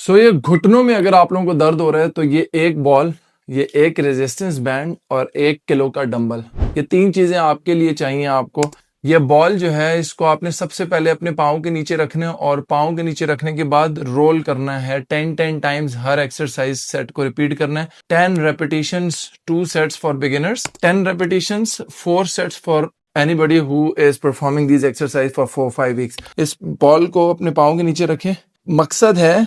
सो ये घुटनों में अगर आप लोगों को दर्द हो रहा है तो ये एक बॉल, ये एक रेजिस्टेंस बैंड और 1 किलो का डंबल, ये 3 चीजें आपके लिए चाहिए आपको। ये बॉल जो है इसको आपने सबसे पहले अपने पाँव के नीचे रखना है और पाँव के नीचे रखने के बाद रोल करना है 10 टाइम्स। हर एक्सरसाइज सेट को रिपीट करना है। 10 repetitions, 2 sets for beginners, 10 repetitions, 4 sets for anybody who is performing these exercise for 4-5 weeks। इस बॉल को अपने पाँव के नीचे रखें। मकसद है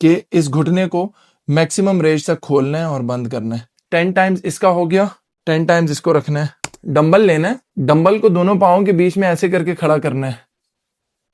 कि इस घुटने को मैक्सिमम रेंज तक खोलना है और बंद करना है। 10 टाइम्स इसका हो गया, 10 टाइम्स इसको रखना है। डंबल लेना है, डंबल को दोनों पाँव के बीच में ऐसे करके खड़ा करना है,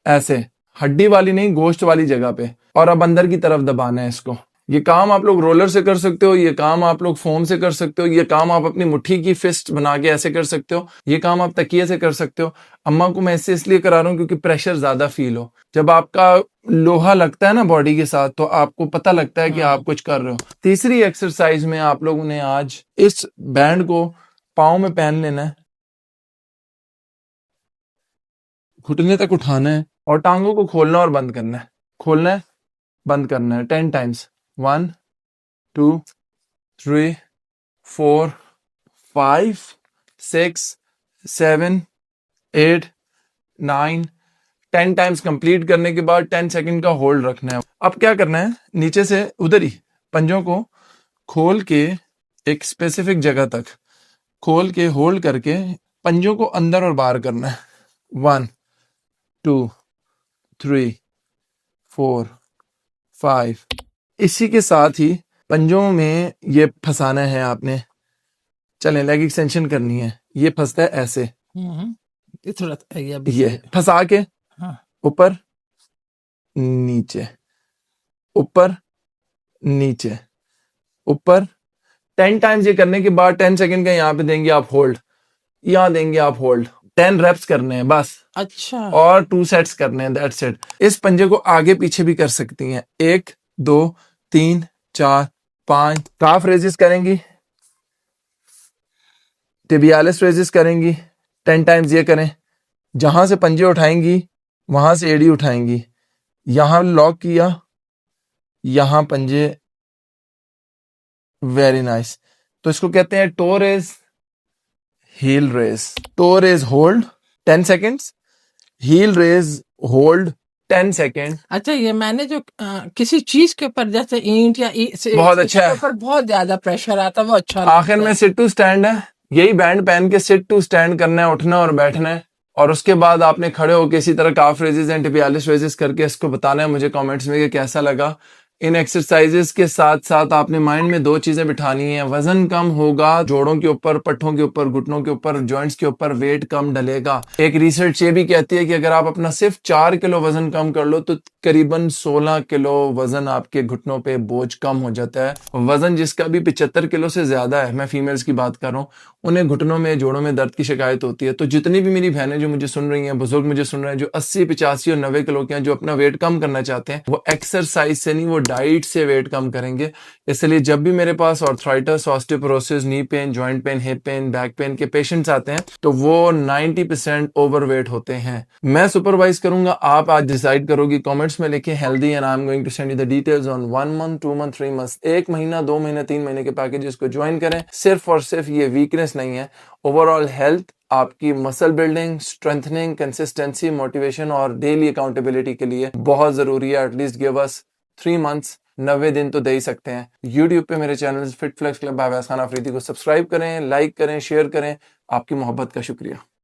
ऐसे हड्डी वाली नहीं, गोश्त वाली जगह पे, और अब अंदर की तरफ दबाना है इसको। ये काम आप लोग रोलर से कर सकते हो, ये काम आप लोग फोम से कर सकते हो, ये काम आप अपनी मुट्ठी की फिस्ट बना के ऐसे कर सकते हो, ये काम आप तकिए से कर सकते हो। अम्मा को मैं इससे इसलिए करा रहा हूँ क्योंकि प्रेशर ज्यादा फील हो। जब आपका लोहा लगता है ना बॉडी के साथ तो आपको पता लगता है कि आप कुछ कर रहे हो। तीसरी एक्सरसाइज में आप लोगों ने आज इस बैंड को पाँव में पहन लेना है, घुटने तक उठाना है और टांगों को खोलना और बंद करना है, खोलना है, बंद करना है 10 टाइम्स। 1 2 3 4 5 6 7 8 9 10 टाइम्स कंप्लीट करने के बाद 10 सेकंड का होल्ड रखना है। अब क्या करना है, नीचे से उधर ही पंजों को खोल के एक स्पेसिफिक जगह तक खोल के होल्ड करके पंजों को अंदर और बाहर करना है। 1 2 3 4 5। इसी के साथ ही पंजों में ये फंसाना है आपने। चलें, लेग एक्सटेंशन करनी है। ये फंसता है ऐसे, ये थोड़ा अभी ये फंसा के हाँ। ऊपर नीचे, ऊपर नीचे, ऊपर। 10 टाइम्स ये करने के बाद 10 सेकंड का यहाँ पे देंगे आप होल्ड, यहाँ देंगे आप होल्ड। 10 रेप्स करने हैं बस। अच्छा, और 2 सेट्स करने हैं, दैट्स इट। इस पंजे को आगे पीछे भी कर सकती हैं। 1 2 3 4 5। काफ रेजिस करेंगी, टिबियालिस रेजिस करेंगी। 10 टाइम्स ये करें। जहां से पंजे उठाएंगी वहां से एड़ी उठाएंगी, यहां लॉक किया, यहां पंजे। Very nice. तो इसको कहते हैं toe raise, heel raise. Toe raise hold 10 seconds, heel raise hold 10 second. अच्छा, ये मैंने जो किसी चीज के ऊपर जैसे ईंट या बहुत अच्छा है, ऊपर बहुत ज्यादा प्रेशर आता है, वो अच्छा आखिर में सिट टू स्टैंड है। यही बैंड पहन के सिट टू स्टैंड करना है, उठना और बैठना है। और उसके बाद आपने खड़े होकर इसी तरह काफ रेजिस एंड टिबियालिस रेजिस करके इसको बताना है मुझे कमेंट्स में कि कैसा लगा। इन एक्सरसाइजेस के साथ साथ आपने माइंड में 2 चीजें बिठानी है। वजन कम होगा जोड़ों के ऊपर, पट्ठों के ऊपर, घुटनों के ऊपर, जॉइंट्स के ऊपर, वेट कम डलेगा। एक रिसर्च ये भी कहती है कि अगर आप अपना सिर्फ 4 किलो वजन कम कर लो तो करीबन 16 किलो वजन आपके घुटनों पे बोझ कम हो जाता है। वजन जिसका भी 75 किलो से ज्यादा है, मैं फीमेल्स की बात कर रहा हूँ, उन्हें घुटनों में, जोड़ों में दर्द की शिकायत होती है। तो जितनी भी मेरी बहनें जो मुझे सुन रही हैं, बुजुर्ग मुझे सुन रहे हैं, जो 80 85 और 90 किलो के हैं, जो अपना वेट कम करना चाहते हैं, वो एक्सरसाइज से नहीं, वो डाइट से वेट कम करेंगे। इसलिए जब भी मेरे पास arthritis, osteoporosis, knee pain, joint pain, hip pain, back pain के पेशेंट्स आते हैं तो वो 90% ओवरवेट होते हैं। मैं सुपरवाइज करूंगा, आप आज डिसाइड करोगी। कमेंट्स में लिखे healthy and I am going to send you the details on 1 month, 2 month, 3 month. 1 महीना, 2 महीने, 3 महीने के पैकेजेस को ज्वाइन करें। सिर्फ और सिर्फ ये वीकनेस नहीं है, ओवरऑल हेल्थ, आपकी muscle building, strengthening, consistency, motivation और डेली अकाउंटेबिलिटी के लिए बहुत जरूरी है। एटलीस्ट गिव अस 3 मंथ्स, 90 दिन तो दे ही सकते हैं। YouTube पे मेरे channel Fit Flex Club by Awais Khan Afridi को सब्सक्राइब करें, लाइक करें, शेयर करें। आपकी मोहब्बत का शुक्रिया।